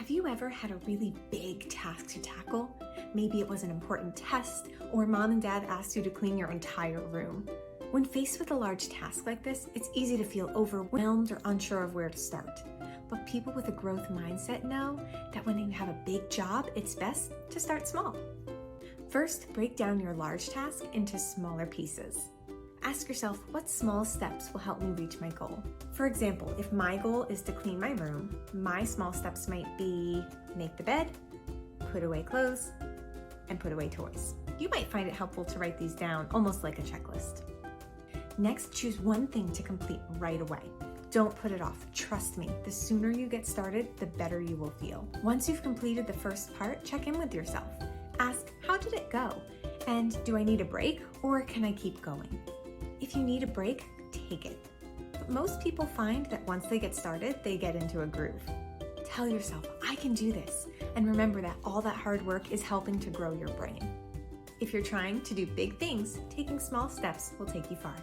Have you ever had a really big task to tackle? Maybe it was an important test, or mom and dad asked you to clean your entire room. When faced with a large task like this, it's easy to feel overwhelmed or unsure of where to start. But people with a growth mindset know that when you have a big job, it's best to start small. First, break down your large task into smaller pieces. Ask yourself, what small steps will help me reach my goal? For example, if my goal is to clean my room, my small steps might be make the bed, put away clothes, and put away toys. You might find it helpful to write these down almost like a checklist. Next, choose one thing to complete right away. Don't put it off. Trust me, the sooner you get started, the better you will feel. Once you've completed the first part, check in with yourself. Ask, how did it go? And do I need a break or can I keep going? If you need a break, take it. But most people find that once they get started, they get into a groove. Tell yourself, I can do this. And remember that all that hard work is helping to grow your brain. If you're trying to do big things, taking small steps will take you far.